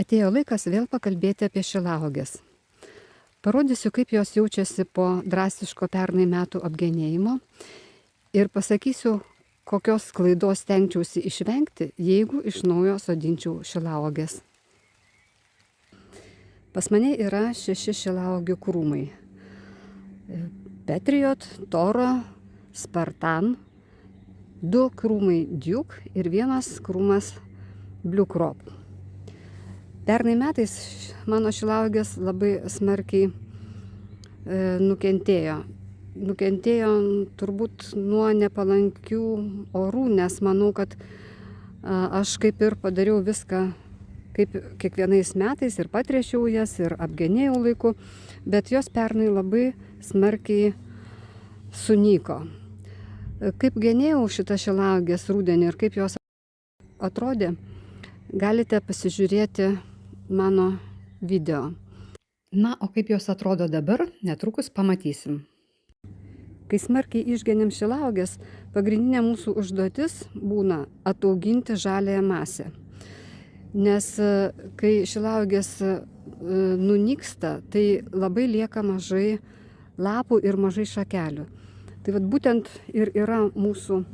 Atėjo laikas vėl pakalbėti apie šilauoges. Parodysiu, kaip jos jaučiasi po drastiško pernai metų apgenėjimo ir pasakysiu, kokios klaidos stengčiausi išvengti, jeigu iš naujo sodinčiau šilauoges. Pas mane yra 6 šilauogių krūmai. Patriot, Toro, Spartan, 2 krūmai Duke ir 1 krūmas Blue Crop. Pernai metais mano šilauogės labai smarkiai nukentėjo. Nukentėjo turbūt nuo nepalankių orų, nes manau, kad aš kaip ir padariau viską kaip kiekvienais metais ir patręšiau jas ir apgenėjau laiku, bet jos pernai labai smarkiai sunyko. Kaip genėjau šitą šilauogės rudenį ir kaip jos atrodė, galite pasižiūrėti mano video. Na, o kaip jos atrodo dabar, netrukus pamatysim. Kai smarkiai išgenėm šilauogės, pagrindinė mūsų užduotis būna atauginti žaliąją masę. Nes kai šilauogės nunyksta, tai labai lieka mažai lapų ir mažai šakelių. Tai vat būtent ir yra mūsų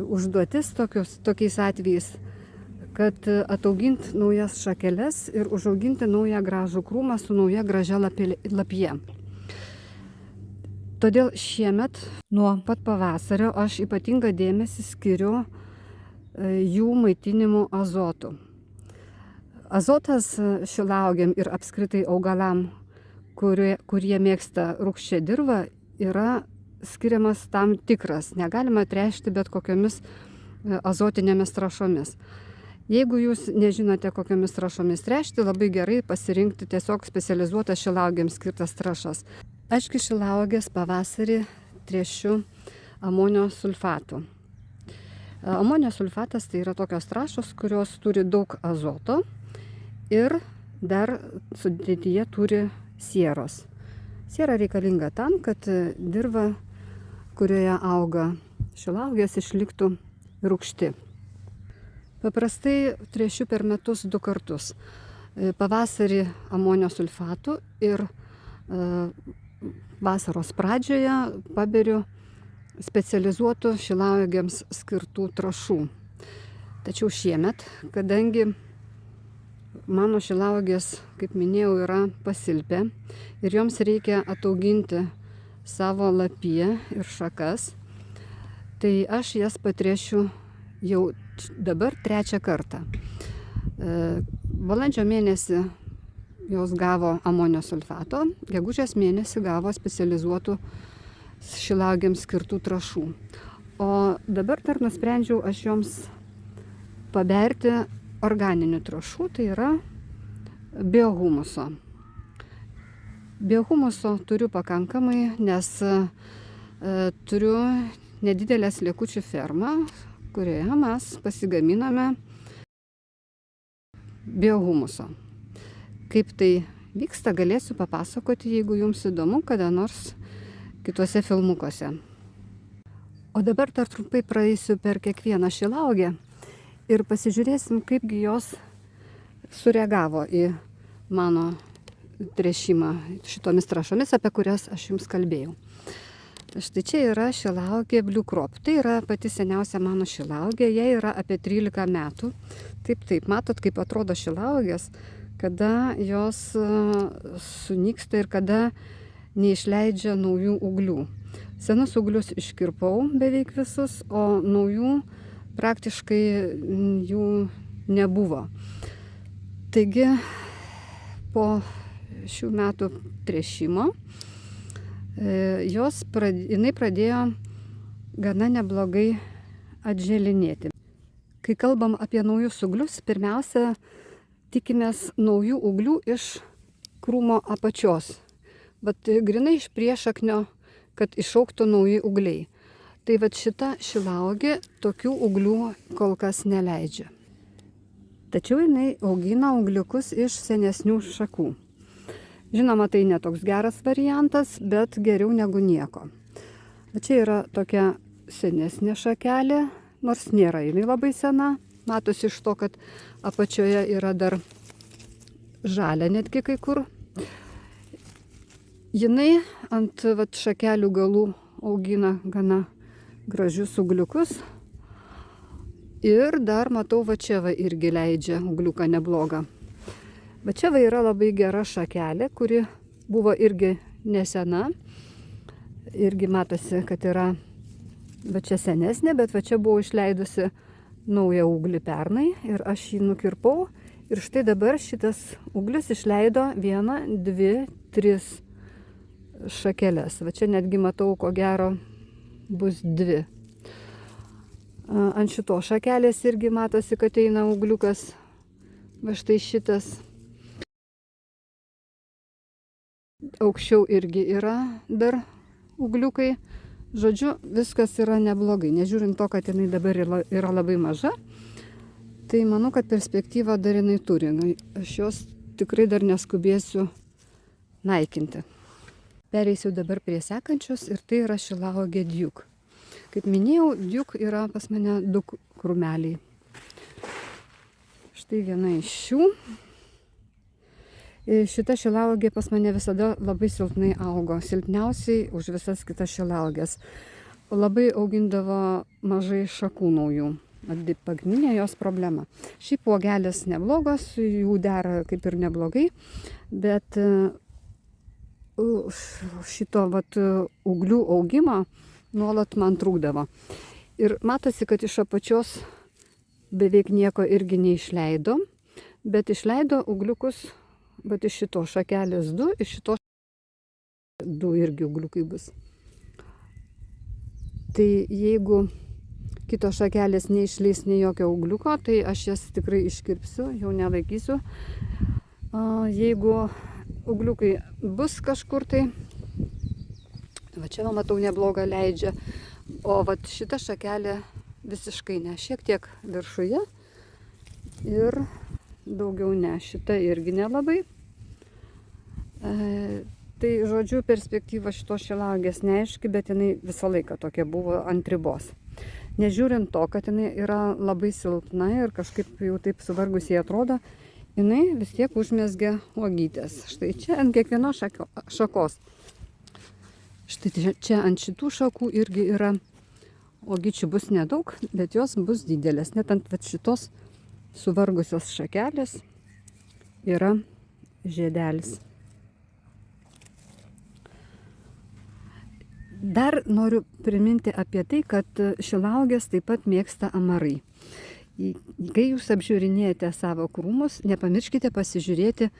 užduotis tokiais atvejais, kad atauginti naujas šakeles ir užauginti naują gražų krūmą su nauja gražia lapija. Todėl šiemet nuo pat pavasario aš ypatingą dėmesį skiriu jų maitinimu azotu. Azotas šilauogėm ir apskritai augalam, kurie mėgsta rūgščią dirvą, yra skiriamas tam tikras. Negalima tręšti bet kokiamis azotinėmis trąšomis. Jeigu jūs nežinote, kokiamis trąšomis tręšti, labai gerai pasirinkti tiesiog specializuotas šilauogėms skirtas trąšas. Aš šilauogės pavasarį tręšiu amonio sulfatu. Amonio sulfatas tai yra tokios trąšos, kurios turi daug azoto ir dar sudėtyje turi sieros. Siera reikalinga tam, kad dirva, kurioje auga šilauogės, išliktų rūgšti. Paprastai tręšiu per metus 2 kartus. Pavasarį amonio sulfatu ir vasaros pradžioje paberiu specializuotų šilauogėms skirtų trąšų. Tačiau šiemet, kadangi mano šilauogės, kaip minėjau, yra pasilpę ir joms reikia atauginti savo lapiją ir šakas, tai aš jas patręšiu jau dabar 3 kartą. Balandžio mėnesį jos gavo amonio sulfato, gegužės mėnesį gavo specializuotų šilauogėms skirtų trąšų. O dabar dar nusprendžiau aš joms paberti organinių trąšų, tai yra biohumuso. Biohumuso turiu pakankamai, nes turiu nedidelę sliekučių fermą, kurioje mes pasigaminame biohumuso. Kaip tai vyksta, galėsiu papasakoti, jeigu jums įdomu, kada nors kituose filmukuose. O dabar dar trumpai praeisiu per kiekvieną šilauogę ir pasižiūrėsim, kaipgi jos sureagavo į mano tręšimą šitomis trąšomis, apie kurias aš jums kalbėjau. Štai čia yra šilauogė Blue Crop. Tai yra pati seniausia mano šilauogė, jai yra apie 13 metų. Taip, matot, kaip atrodo šilauogės, kada jos sunyksta ir kada neišleidžia naujų ūglių. Senus ūglius iškirpau beveik visus, o naujų praktiškai jų nebuvo. Taigi, po šių metų tręšimo jinai pradėjo gana neblogai atželinėti. Kai kalbam apie naujus ūglius, pirmiausia, tikimės naujų ūglių iš krūmo apačios. Bet grinai iš priešaknio, kad išaugtų nauji ūgliai. Tai vat šita šilauogė tokių ūglių kol kas neleidžia. Tačiau jinai augina ūgliukus iš senesnių šakų. Žinoma, tai netoks geras variantas, bet geriau negu nieko. Čia yra tokia senesnė šakelė, nors nėra jinai labai sena. Matosi iš to, kad apačioje yra dar žalia netgi kai kur. Jinai ant šakelių galų augina gana gražius ūgliukus. Ir dar matau, va čia va irgi leidžia ūgliuką neblogą. Va čia va yra labai gera šakelė, kuri buvo irgi nesena. Irgi matosi, kad yra va čia senesnė, bet va čia buvau išleidusi naują ūglį pernai ir aš jį nukirpau. Ir štai dabar šitas ūglis išleido 1, 2, 3 šakeles. Va čia netgi matau, ko gero bus 2. Ant šito šakelės irgi matosi, kad eina ūgliukas. Va štai šitas. Aukščiau irgi yra dar ūgliukai. Žodžiu, viskas yra neblogai. Nežiūrint to, kad jinai dabar yra labai maža, tai manau, kad perspektyvą dar jinai turi. Aš jos tikrai dar neskubėsiu naikinti. Pereisiu dabar prie sekančios ir tai yra šilauogė Duke. Kaip minėjau, Duke yra pas mane 2 krūmeliai. Štai viena iš šių. Šita šilauogė pas mane visada labai silpnai augo. Silpniausiai už visas kitas šilauogės. Labai augindavo mažai šakų naujų. Pagrindinė jos problema. Šiaip uogelės neblogos, jų dera kaip ir neblogai, bet šito ūglių augimo nuolat man trūkdavo. Ir matosi, kad iš apačios beveik nieko irgi neišleido, bet išleido ūgliukus, bet iš šito šakelės 2, iš šito 2 irgi ūgliukai bus. Tai jeigu kitos šakelės neišleis nei jokio ūgliuko, tai aš jas tikrai iškirpsiu, jau nelaikysiu. Jeigu ūgliukai bus kažkur tai, va čia matau neblogą leidžia, o va šita šakelė visiškai ne, šiek tiek viršuje ir daugiau ne, šita irgi nelabai. Tai žodžiu, perspektyva šitos šilauogės neaiški, bet jinai visą laiką tokia buvo ant ribos. Nežiūrint to, kad jinai yra labai silpna ir kažkaip jau taip suvargusiai atrodo, jinai vis tiek užmezgia uogytės. Štai čia ant kiekvienos šakos. Štai čia ant šitų šakų irgi yra uogyčių, bus nedaug, bet jos bus didelės. Net ant šitos suvargusios šakelės yra žiedelis. Dar noriu priminti apie tai, kad šilauogės taip pat mėgsta amarai. Kai jūs apžiūrinėjate savo krūmus, nepamirškite pasižiūrėti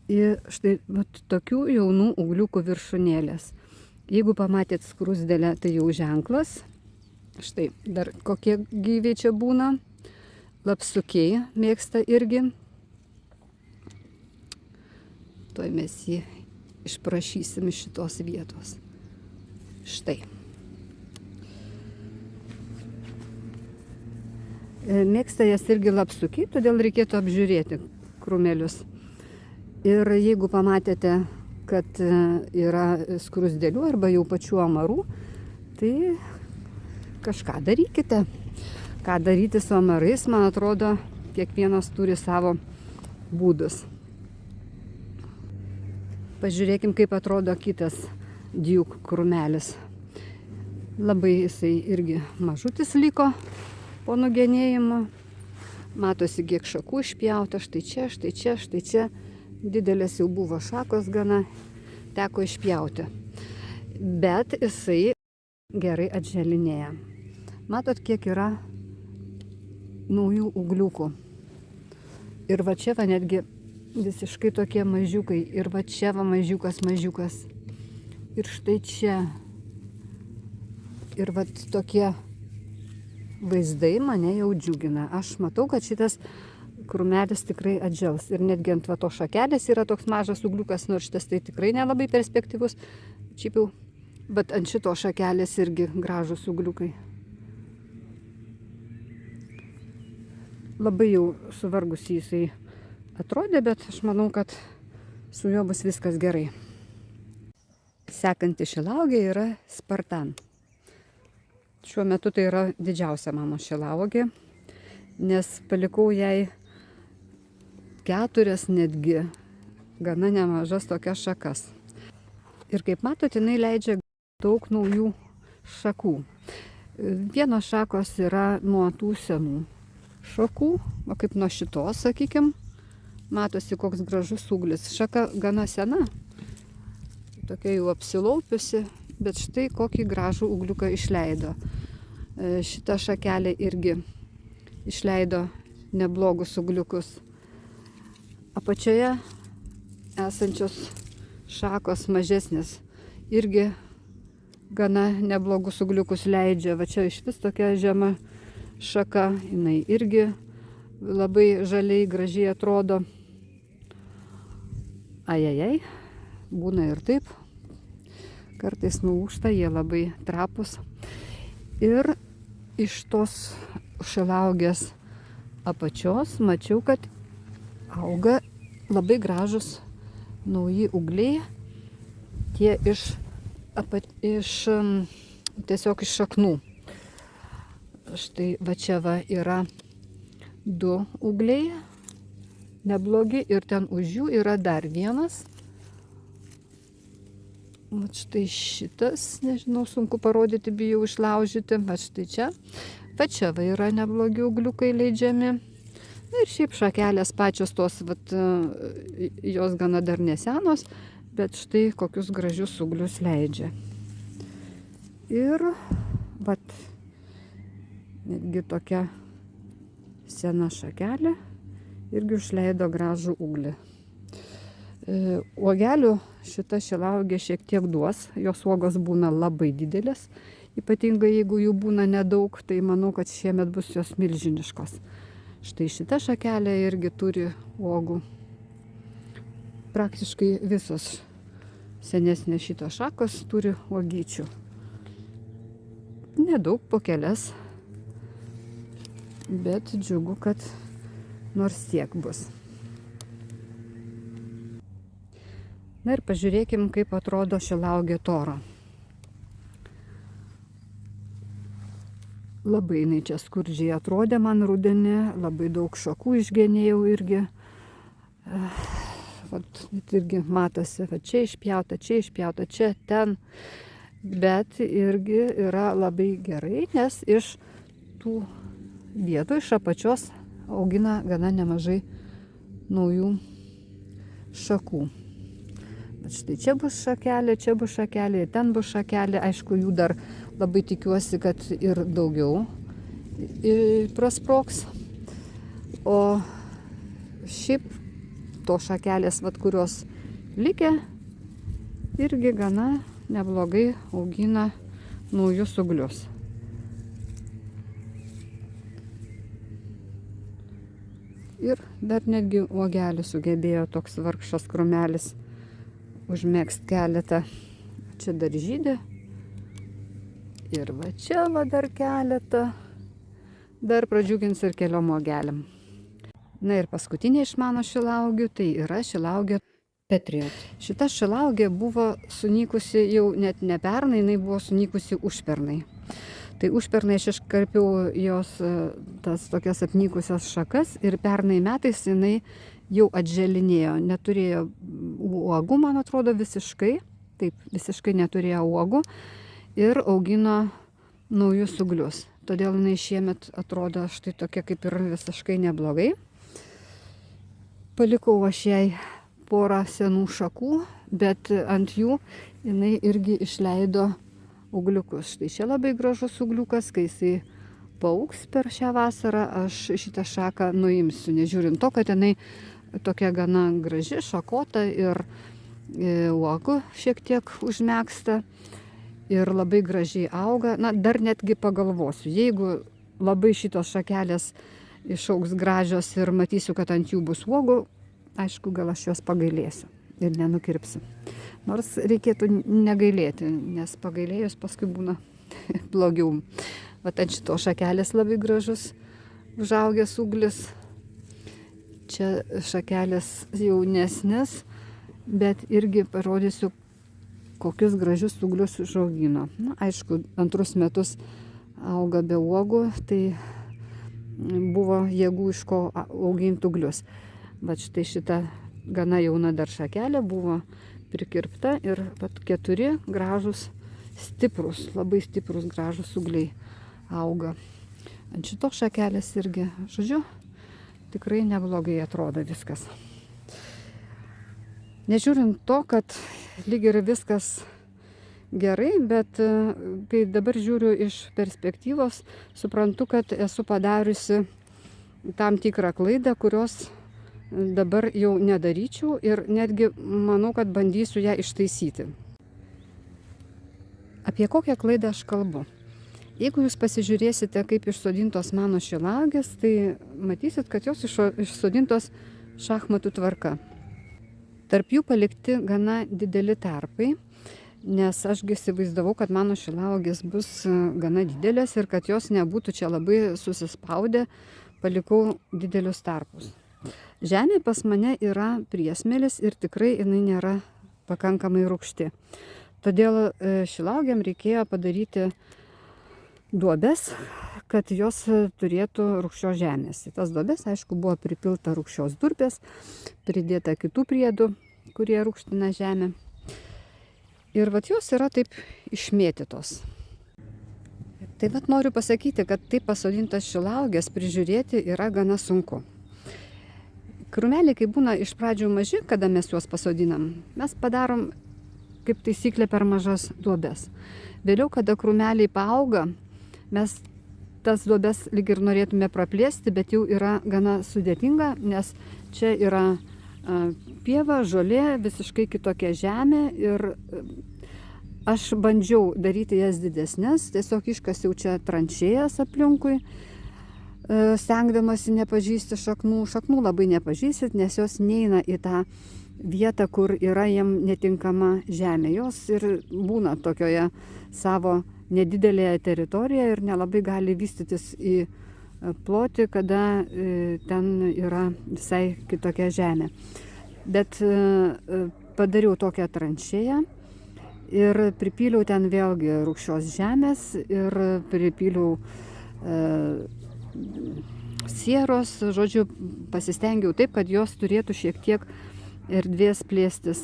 į štai tokių jaunų ūgliukų viršūnėlės. Jeigu pamatėt skrusdelę, tai jau ženklas. Štai dar kokie gyviai čia būna. Lapsukiai mėgsta irgi. Tuoj mes jį išprašysim iš šitos vietos. Štai. Mėgsta jas irgi lapsukiai, todėl reikėtų apžiūrėti krūmelius. Ir jeigu pamatėte, kad yra skrusdelių arba jau pačių amarų, tai kažką darykite. Ką daryti su amarais, man atrodo, kiekvienas turi savo būdus. Pažiūrėkim, kaip atrodo kitas Duke krūmelis. Labai jisai irgi mažutis liko po nugenėjimo. Matosi, kiek šakų išpjauta, štai čia, štai čia, štai čia. Didelės jau buvo šakos gana, teko išpjauti. Bet jisai gerai atželinėja. Matot, kiek yra naujų ūgliukų. Ir va čia va netgi visiškai tokie mažiukai. Ir va čia va mažiukas. Ir štai čia. Ir va tokie vaizdai mane jau džiugina. Aš matau, kad šitas krūmelis tikrai atžels. Ir netgi ant va to šakelės yra toks mažas ūgliukas, nors šitas tai tikrai nelabai perspektyvus. Šiaip jau, bet ant šito šakelės irgi gražus ūgliukai. Labai jau suvargusi jisai atrodė, bet aš manau, kad su juo bus viskas gerai. Sekanti šilauogė yra Spartan. Šiuo metu tai yra didžiausia mano šilauogė, nes palikau jai 4 netgi gana nemažas tokias šakas. Ir kaip matot, jinai leidžia daug naujų šakų. Vienos šakos yra nuo tų senų šakų, o kaip nuo šitos, sakykim, matosi koks gražus ūglis. Šaka gana sena, tokia jau apsilaupiusi, bet štai kokį gražų ūgliuką išleido. Šita šakelė irgi išleido neblogus ūgliukus. Apačioje esančios šakos mažesnės irgi gana neblogus ūgliukus leidžia. Va čia iš vis tokia žema šaka, jinai irgi labai žaliai gražiai atrodo. Ajajai, būna ir taip. Kartais nulūžta, jie labai trapus. Ir iš tos šilauogės apačios mačiau, kad auga labai gražus nauji ūgliai. Tie tiesiog iš šaknų. Štai va čia va yra 2 ūgliai, neblogi, ir ten už jų yra dar vienas. Va štai šitas, nežinau, sunku parodyti, bijau išlaužyti. Va štai čia. Va čia va yra neblogi ūgliukai leidžiami. Ir šiaip šakelės pačios tos, vat, jos gana dar nesenos, bet štai kokius gražius ūglius leidžia. Ir vat, netgi tokia sena šakelė irgi išleido gražų ūglį. Uogelių šita šilauogė šiek tiek duos, jos uogos būna labai didelės, ypatingai jeigu jų būna nedaug, tai manau, kad šiemet bus jos milžiniškos. Štai šita šakelė irgi turi uogų. Praktiškai visos senesnės šitos šakos turi uogyčių. Nedaug, po kelias, bet džiugu, kad nors tiek bus. Na ir pažiūrėkim, kaip atrodo šilauogė tora. Labai jinai čia skurdžiai atrodė man rudenį, labai daug šakų išgenėjau irgi. Vat, irgi matosi, va čia išpjauta, čia, ten. Bet irgi yra labai gerai, nes iš tų vietų, iš apačios augina gana nemažai naujų šakų. Bet štai čia bus šakelė, ten bus šakelė. Aišku, jų dar labai tikiuosi, kad ir daugiau prasprogs. O šiaip to šakelės, vat, kurios likę, irgi gana neblogai augina naujus ūglius. Ir dar netgi uogelį sugebėjo toks vargšas krūmelis užmegzti keletą. Čia dar žydė. Ir va čia va dar keletą. Dar pradžiugins ir keliom uogelėm. Na ir paskutinė iš mano šilauogių, tai yra šilauogė Patriot. Šita šilauogė buvo sunykusi jau net ne pernai, jinai buvo sunykusi užpernai. Tai užpernai aš iškarpiau jos tas tokias apnykusias šakas ir pernai metais jinai jau atželinėjo. Neturėjo uogų, man atrodo, visiškai. Taip, visiškai neturėjo uogų ir augino naujus ūglius. Todėl jinai šiemet atrodo štai tokia kaip ir visiškai neblogai. Palikau aš jai porą senų šakų, bet ant jų jinai irgi išleido ūgliukus. Štai čia labai gražus ūgliukas, kai jisai paaugs per šią vasarą, aš šitą šaką nuimsiu, nežiūrint to, kad jinai tokia gana graži, šakota ir uogų šiek tiek užmegsta ir labai gražiai auga. Na, dar netgi pagalvosiu, jeigu labai šitos šakelės išaugs gražios ir matysiu, kad ant jų bus uogų, aišku, gal aš juos pagailėsiu ir nenukirpsiu. Nors reikėtų negailėti, nes pagailėjus paskui būna blogiau. Vat ant šito šakelės labai gražus užaugęs ūglis. Čia šakelės jaunesnės, bet irgi parodysiu, kokius gražius ūglius užaugino. Na, aišku, antrus metus auga be uogų, tai buvo jėgų iš ko auginti ūglius. Bet štai šita gana jauna dar šakelė buvo prikirpta ir 4 gražus, stiprus, labai stiprus gražus ūgliai auga. Ant šitos šakelės irgi, žodžiu, tikrai neblogai atrodo viskas. Nežiūrint to, kad lyg ir viskas gerai, bet kai dabar žiūriu iš perspektyvos, suprantu, kad esu padariusi tam tikrą klaidą, kurios dabar jau nedaryčiau ir netgi manau, kad bandysiu ją ištaisyti. Apie kokią klaidą aš kalbu? Jeigu jūs pasižiūrėsite, kaip išsodintos mano šilauogės, tai matysit, kad jos išsodintos šachmatų tvarka. Tarp jų palikti gana dideli tarpai, nes ašgi įsivaizdavau, kad mano šilauogės bus gana didelės ir kad jos nebūtų čia labai susispaudę, palikau didelius tarpus. Žemė pas mane yra priesmėlis ir tikrai jinai nėra pakankamai rūgšti. Todėl šilauogėm reikėjo padaryti duobes, kad jos turėtų rūgščios žemės. Į tas duobes, aišku, buvo pripilta rūgščios durpės, pridėta kitų priedų, kurie rūgština žemę. Ir vat jos yra taip išmėtytos. Tai vat noriu pasakyti, kad taip pasodintas šilauogės prižiūrėti yra gana sunku. Krūmeliai, kai būna iš pradžių maži, kada mes juos pasodinam, mes padarom kaip taisyklė per mažas duobes. Vėliau, kada krūmeliai paauga, mes tas duobes lyg ir norėtume praplėsti, bet jau yra gana sudėtinga, nes čia yra pieva, žolė, visiškai kitokia žemė ir aš bandžiau daryti jas didesnės, tiesiog iškasiau čia tranšėjas aplinkui, stengdamasi nepažįsti šaknų. Šaknų labai nepažįsit, nes jos neina į tą vietą, kur yra jiem netinkama žemė. Jos ir būna tokioje savo nedidelėje teritorijoje ir nelabai gali vystytis į plotį, kada ten yra visai kitokia žemė. Bet padariau tokią tranšėją ir pripyliau ten vėlgi rūgščios žemės ir pripyliau sieros, žodžiu, pasistengiau taip, kad jos turėtų šiek tiek erdvės plėstis,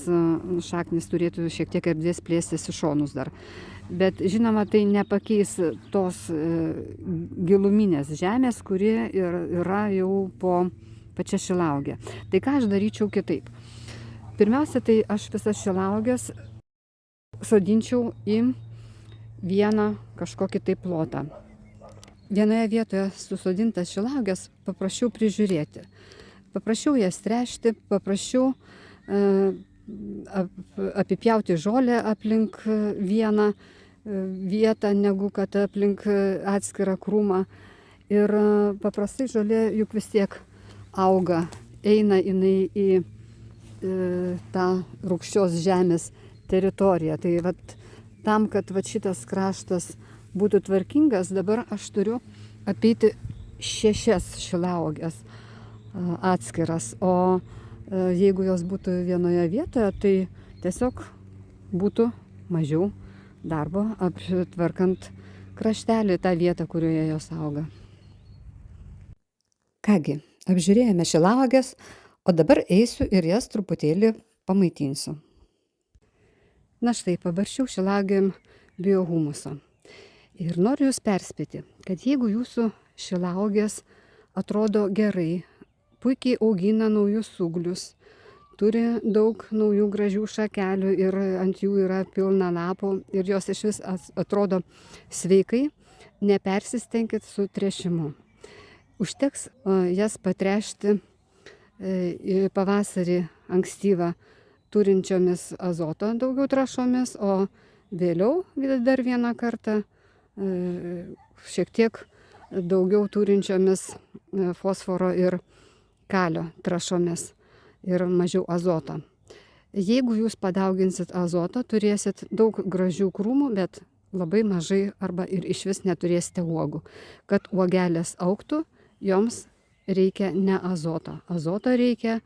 šaknis turėtų šiek tiek erdvės plėstis į šonus dar. Bet žinoma, tai nepakeis tos giluminės žemės, kuri yra jau po pačia šilauogė. Tai ką aš daryčiau kitaip? Pirmiausia, tai aš visas šilauogės sodinčiau į vieną kažkokį tai plotą. Vienoje vietoje susodintas šilauogės paprašiau prižiūrėti. Paprašiau jas tręšti, paprašiau apipjauti žolę aplink vieną vietą, negu kad aplink atskirą krūmą. Ir paprastai žolė juk vis tiek auga, eina jinai į tą rūgščios žemės teritoriją. Tai vat, tam, kad vat šitas kraštas būtų tvarkingas, dabar aš turiu apeiti 6 šilauogės atskiras, o jeigu jos būtų vienoje vietoje, tai tiesiog būtų mažiau darbo aptvarkant kraštelį, tą vietą, kurioje jos auga. Kągi, apžiūrėjome šilauogės, o dabar eisiu ir jas truputėlį pamaitinsiu. Na štai, pabarščiau šilauogėm biohumuso. Ir noriu jūs perspėti, kad jeigu jūsų šilauogės atrodo gerai, puikiai augina naujus ūglius, turi daug naujų gražių šakelių ir ant jų yra pilna lapų ir jos iš vis atrodo sveikai, nepersistengkit su tręšimu. Užteks jas patręšti pavasarį ankstyvą turinčiomis azoto daugiau trąšomis, o vėliau dar vieną kartą šiek tiek daugiau turinčiomis fosforo ir kalio trąšomis ir mažiau azoto. Jeigu jūs padauginsit azotą, turėsit daug gražių krūmų, bet labai mažai arba ir išvis neturėsite uogų. Kad uogelės augtų, joms reikia ne azoto. Azoto reikia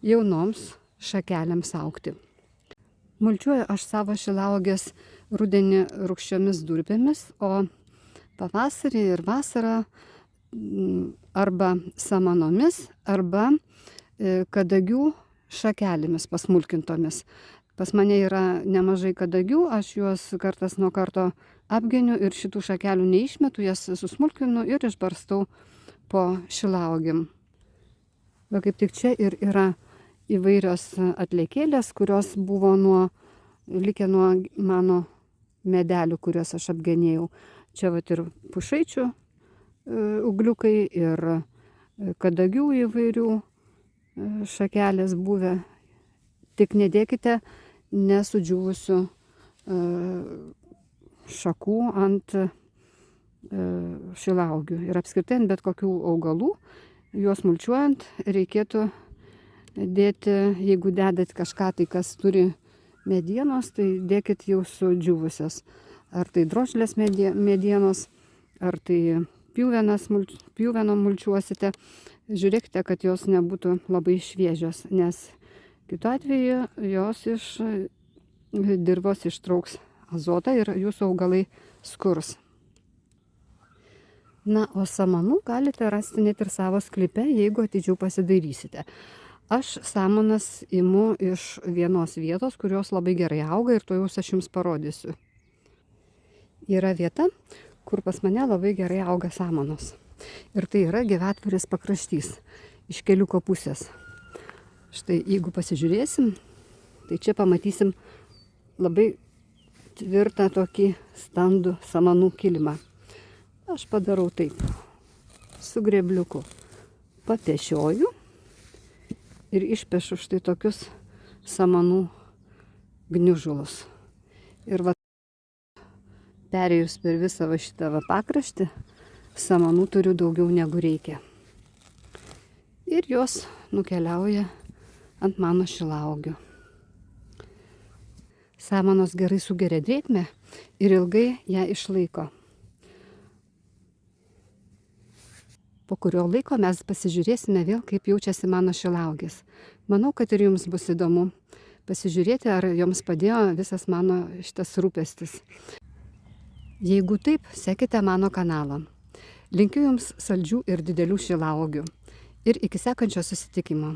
jaunoms šakelėms augti. Mulčiuoju aš savo šilauogės rudenį rūgščiomis durpėmis, o pavasarį ir vasarą arba samanomis, arba kadagių šakelėmis pasmulkintomis. Pas mane yra nemažai kadagių, aš juos kartas nuo karto apgeniu ir šitų šakelių neišmetu, jas susmulkinu ir išbarstau po šilauogėm. Va kaip tik čia ir yra įvairios atliekėlės, kurios buvo likę nuo mano medelių, kuriuos aš apgenėjau. Čia vat ir pušaičių ūgliukai ir kadagių įvairių šakelės buvę. Tik nedėkite nesudžiūvusių šakų ant šilauogių ir apskritai ant bet kokių augalų. Juos mulčiuojant reikėtų dėti, jeigu dedat kažką tai, kas turi medienos, tai dėkit jau sudžiūvusias. Ar tai drožlės medienos, ar tai pjuvenom mulčiuosite. Žiūrėkite, kad jos nebūtų labai šviežios, nes kitu atveju jos iš dirvos ištrauks azotą ir jūsų augalai skurs. Na, o samanų galite rasti net ir savo sklype, jeigu atidžiau pasidairysite. Aš samanas imu iš vienos vietos, kurios labai gerai auga ir tuojaus aš jums parodysiu. Yra vieta, kur pas mane labai gerai auga samanos. Ir tai yra Gyvatvorės pakraštys iš Keliuko pusės. Štai jeigu pasižiūrėsim, tai čia pamatysim labai tvirtą tokį standų samanų kilimą. Aš padarau taip, su grėbliuku papešioju ir išpešu štai tokius samanų gniužulus. Ir va, perėjus per visą šitą pakraštį, samanų turiu daugiau negu reikia. Ir jos nukeliauja ant mano šilauogių. Samanos gerai sugeria drėgmę ir ilgai ją išlaiko. Po kurio laiko mes pasižiūrėsime vėl, kaip jaučiasi mano šilauogės. Manau, kad ir jums bus įdomu pasižiūrėti, ar joms padėjo visas mano šitas rūpestis. Jeigu taip, sekite mano kanalą. Linkiu jums saldžių ir didelių šilauogių. Ir iki sekančio susitikimo.